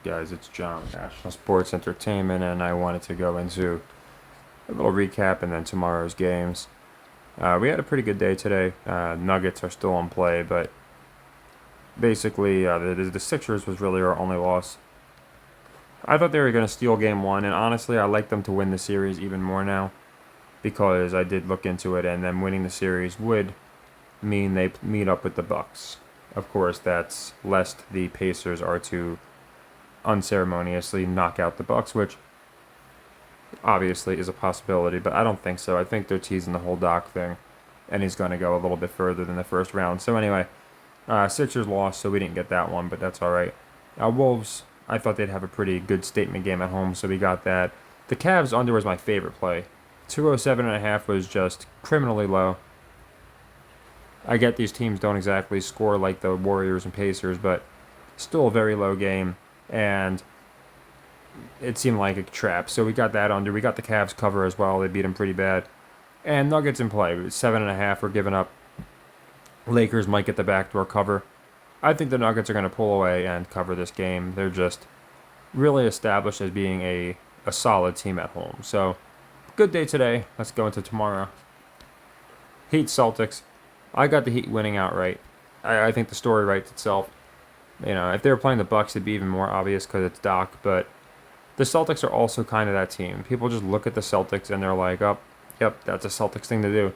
guys? It's John, National Sports Entertainment, and I wanted to go into a little recap and then tomorrow's games. We had a pretty good day today. Nuggets are still in play, but basically, the Sixers was really our only loss. I thought they were going to steal game one, and honestly, I like them to win the series even more now because I did look into it, and them winning the series would mean they meet up with the Bucks. Of course, that's lest the Pacers are to unceremoniously knock out the Bucks, which obviously is a possibility, but I don't think so. I think they're teasing the whole Doc thing, and he's going to go a little bit further than the first round. So anyway, Sixers lost, so we didn't get that one, but that's all right. Wolves, I thought they'd have a pretty good statement game at home, so we got that. The Cavs under was my favorite play. 207.5 was just criminally low. I get these teams don't exactly score like the Warriors and Pacers, but still a very low game, and it seemed like a trap. So we got that under. We got the Cavs cover as well. They beat them pretty bad. And Nuggets in play. 7.5 were given up. Lakers might get the backdoor cover. I think the Nuggets are going to pull away and cover this game. They're just really established as being a solid team at home. So, good day today. Let's go into tomorrow. Heat Celtics. I got the Heat winning outright. I think the story writes itself. You know, if they were playing the Bucks, it'd be even more obvious because it's Doc. But the Celtics are also kind of that team. People just look at the Celtics and they're like, "Oh, yep, that's a Celtics thing to do."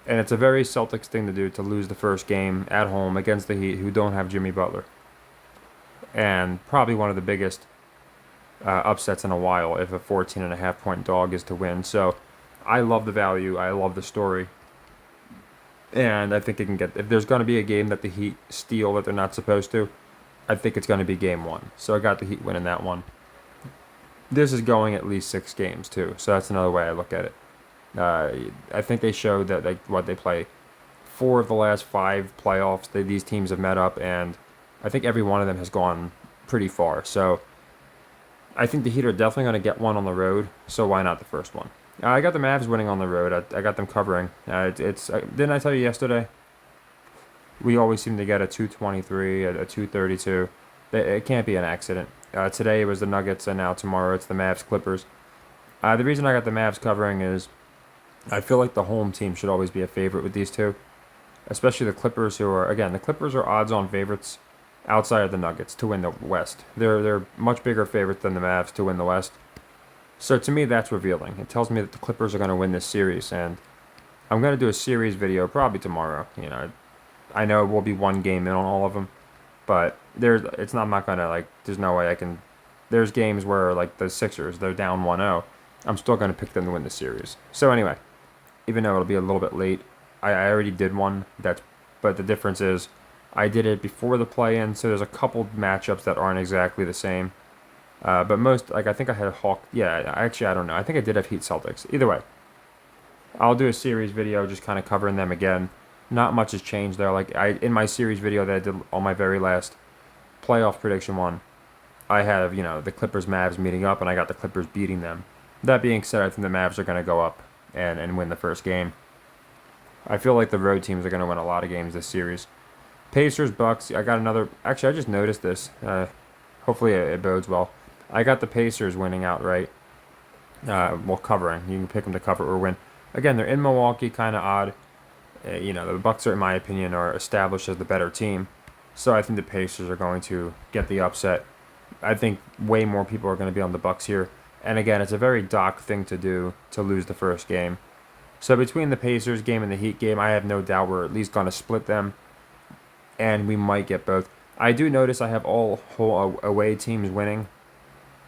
And it's a very Celtics thing to do to lose the first game at home against the Heat, who don't have Jimmy Butler. And probably one of the biggest upsets in a while if a 14.5 point dog is to win. So I love the value. I love the story. And I think it can get, if there's going to be a game that the Heat steal that they're not supposed to, I think it's going to be game one. So I got the Heat winning that one. This is going at least 6 games too. So that's another way I look at it. I think they showed that they play 4 of the last 5 playoffs. These teams have met up, and I think every one of them has gone pretty far. So I think the Heat are definitely going to get one on the road. So why not the first one? I got the Mavs winning on the road. I got them covering. Didn't I tell you yesterday? We always seem to get a 223, a 232. It can't be an accident. Today it was the Nuggets, and now tomorrow it's the Mavs Clippers. The reason I got the Mavs covering is I feel like the home team should always be a favorite with these two, especially the Clippers, who are, again, the Clippers are odds-on favorites outside of the Nuggets to win the West. They're much bigger favorites than the Mavs to win the West. So to me, that's revealing. It tells me that the Clippers are going to win this series, and I'm going to do a series video probably tomorrow. You know, I know it will be one game in on all of them, but I'm not going to, like, there's no way I can. There's games where, like, the Sixers, they're down 1-0. I'm still going to pick them to win the series. So anyway, even though it'll be a little bit late, I already did one. But the difference is I did it before the play-in, so there's a couple matchups that aren't exactly the same. But most, like, I think I had Hawk. Yeah, actually, I don't know. I think I did have Heat Celtics. Either way, I'll do a series video just kind of covering them again. Not much has changed there. Like, in my series video that I did on my very last playoff prediction one, I have, the Clippers Mavs meeting up, and I got the Clippers beating them. That being said, I think the Mavs are going to go up and win the first game. I feel like the road teams are going to win a lot of games this series. Pacers, Bucks. I got another. Actually, I just noticed this. Hopefully, it bodes well. I got the Pacers winning outright. Covering. You can pick them to cover or win. Again, they're in Milwaukee, kind of odd. The Bucks are, in my opinion, are established as the better team. So I think the Pacers are going to get the upset. I think way more people are going to be on the Bucks here. And again, it's a very Doc thing to do to lose the first game. So between the Pacers game and the Heat game, I have no doubt we're at least going to split them. And we might get both. I do notice I have all whole away teams winning.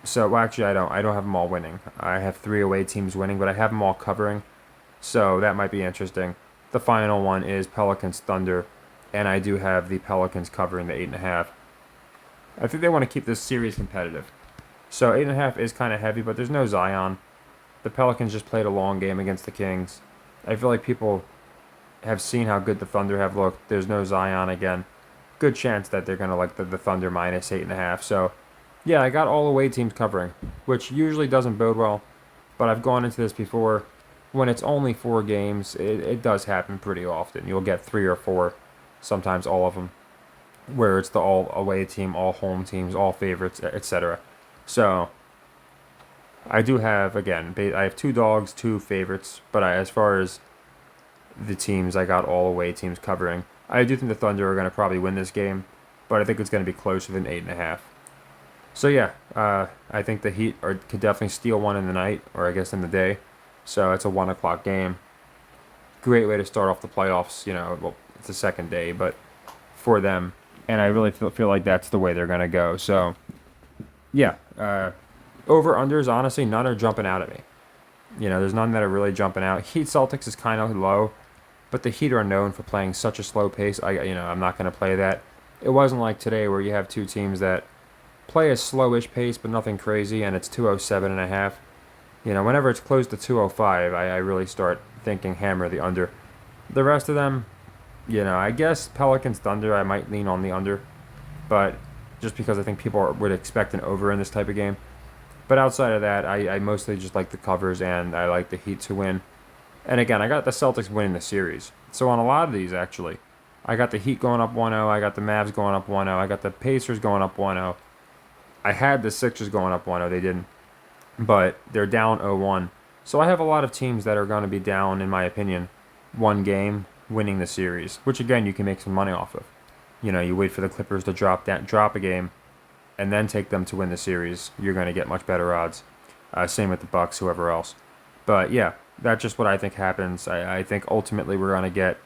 So, well, actually, I don't have them all winning. I have 3 away teams winning, but I have them all covering. So that might be interesting. The final one is Pelicans Thunder, and I do have the Pelicans covering the 8.5. I think they want to keep this series competitive. So 8.5 is kind of heavy, but there's no Zion. The Pelicans just played a long game against the Kings. I feel like people have seen how good the Thunder have looked. There's no Zion again. Good chance that they're going to like the Thunder minus 8.5. So, yeah, I got all away teams covering, which usually doesn't bode well. But I've gone into this before. When it's only 4 games, it does happen pretty often. You'll get 3 or 4, sometimes all of them. where it's the all away team, all home teams, all favorites, etc. So I do have, again, I have two dogs, two favorites, but as far as the teams, I got all away teams covering. I do think the Thunder are going to probably win this game, but I think it's going to be closer than 8.5. So yeah, I think the Heat could definitely steal one in the night, or I guess in the day. So it's a 1 o'clock game. Great way to start off the playoffs. Well, it's the second day, but for them, and I really feel like that's the way they're going to go. So yeah, over unders, honestly, none are jumping out at me. There's none that are really jumping out. Heat Celtics is kind of low, but the Heat are known for playing such a slow pace. I'm not going to play that. It wasn't like today where you have two teams that play a slowish pace, but nothing crazy, and it's 207.5. Whenever it's close to 205, I really start thinking hammer the under. The rest of them, I guess Pelicans Thunder, I might lean on the under, but just because I think people would expect an over in this type of game. But outside of that, I mostly just like the covers, and I like the Heat to win. And again, I got the Celtics winning the series. So on a lot of these, actually, I got the Heat going up 1-0, I got the Mavs going up 1-0, I got the Pacers going up 1-0. I had the Sixers going up 1-0, they didn't. But they're down 0-1. So I have a lot of teams that are going to be down, in my opinion, one game, winning the series. Which, again, you can make some money off of. You wait for the Clippers to drop a game, and then take them to win the series. You're going to get much better odds. Same with the Bucks, whoever else. But yeah, that's just what I think happens. I think ultimately we're going to get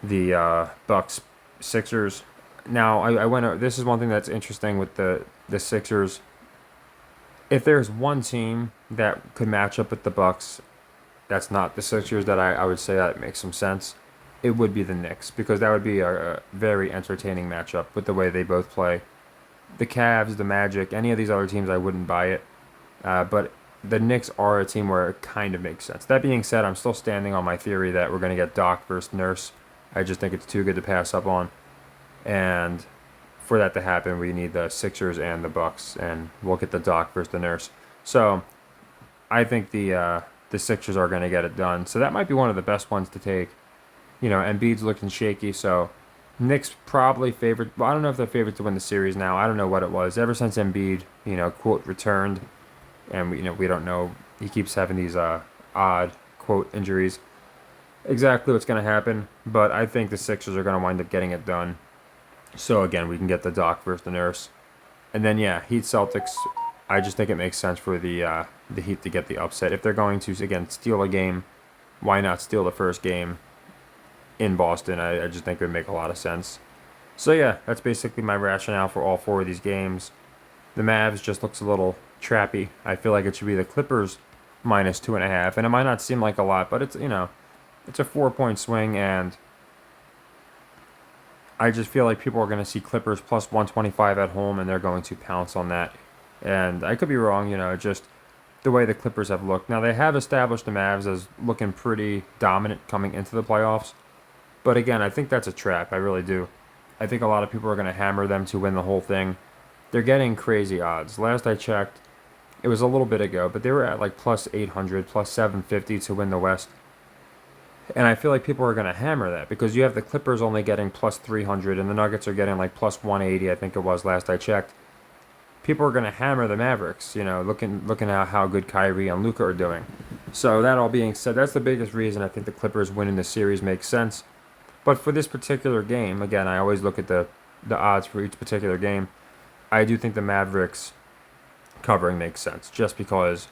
the Bucks Sixers. Now I went. This is one thing that's interesting with the Sixers. If there's one team that could match up with the Bucks, that's not the Sixers. That I would say that makes some sense. It would be the Knicks, because that would be a very entertaining matchup with the way they both play. The Cavs, the Magic, any of these other teams, I wouldn't buy it. But the Knicks are a team where it kind of makes sense. That being said, I'm still standing on my theory that we're going to get Doc versus Nurse. I just think it's too good to pass up on. And for that to happen, we need the Sixers and the Bucks, and we'll get the Doc versus the Nurse. So I think the Sixers are going to get it done. So that might be one of the best ones to take. Embiid's looking shaky, so Knicks probably favored. Well, I don't know if they're favored to win the series now. I don't know what it was. Ever since Embiid, quote, returned, and we don't know. He keeps having these odd, quote, injuries. Exactly what's going to happen, but I think the Sixers are going to wind up getting it done. So again, we can get the Doc versus the Nurse, and then yeah, Heat Celtics. I just think it makes sense for the Heat to get the upset. If they're going to again steal a game, why not steal the first game in Boston? I just think it would make a lot of sense. So yeah, that's basically my rationale for all four of these games. The Mavs just looks a little trappy. I feel like it should be the Clippers minus 2.5, and it might not seem like a lot, but it's a 4-point swing, and I just feel like people are going to see Clippers plus 125 at home, and they're going to pounce on that. And I could be wrong, just the way the Clippers have looked. Now, they have established the Mavs as looking pretty dominant coming into the playoffs. But again, I think that's a trap. I really do. I think a lot of people are going to hammer them to win the whole thing. They're getting crazy odds. Last I checked, it was a little bit ago, but they were at like plus 800, plus 750 to win the West. And I feel like people are going to hammer that, because you have the Clippers only getting plus 300, and the Nuggets are getting like plus 180, I think it was last I checked. People are going to hammer the Mavericks, looking at how good Kyrie and Luka are doing. So that all being said, that's the biggest reason I think the Clippers winning the series makes sense. But for this particular game, again, I always look at the odds for each particular game. I do think the Mavericks covering makes sense, just because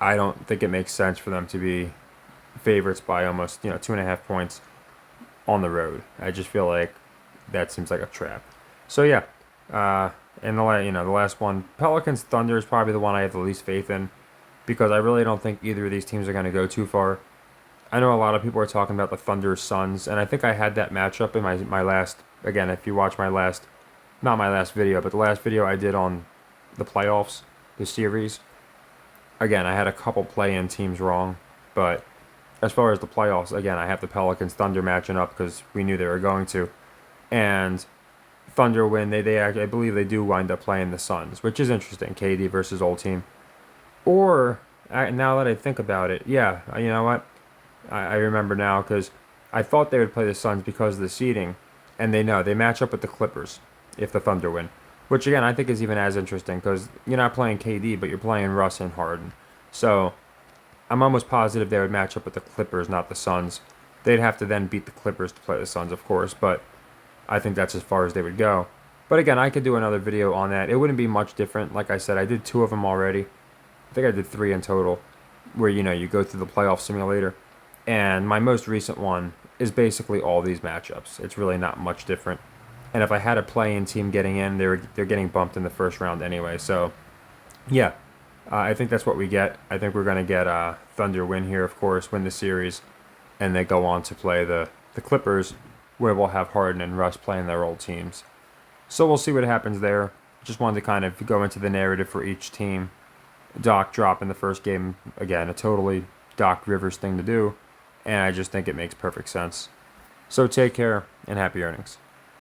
I don't think it makes sense for them to be favorites by almost 2.5 points on the road. I just feel like that seems like a trap. So yeah, and the last one, Pelicans Thunder, is probably the one I have the least faith in, because I really don't think either of these teams are going to go too far. I know a lot of people are talking about the Thunder Suns, and I think I had that matchup in my last, again, if you watch my last, not my last video, but the last video I did on the playoffs, the series. Again, I had a couple play-in teams wrong, but as far as the playoffs, again, I have the Pelicans Thunder matching up because we knew they were going to. And Thunder win, they actually, I believe they do wind up playing the Suns, which is interesting, KD versus old team. Or, now that I think about it, yeah, you know what? I remember now, because I thought they would play the Suns because of the seeding. and they know they match up with the Clippers if the Thunder win, which again I think is even as interesting because you're not playing KD, but you're playing Russ and Harden. So I'm almost positive they would match up with the Clippers, not the Suns. They'd have to then beat the Clippers to play the Suns, of course, but I think that's as far as they would go. But again, I could do another video on that. It wouldn't be much different. Like I said, I did 2 of them already. I think I did 3 in total, where you go through the playoff simulator. And my most recent one is basically all these matchups. It's really not much different. And if I had a play-in team getting in, they're getting bumped in the first round anyway. So, yeah, I think that's what we get. I think we're going to get Thunder win here, of course, win the series, and they go on to play the Clippers, where we'll have Harden and Russ playing their old teams. So we'll see what happens there. Just wanted to kind of go into the narrative for each team. Doc drop in the first game, again, a totally Doc Rivers thing to do, and I just think it makes perfect sense. So take care, and happy earnings.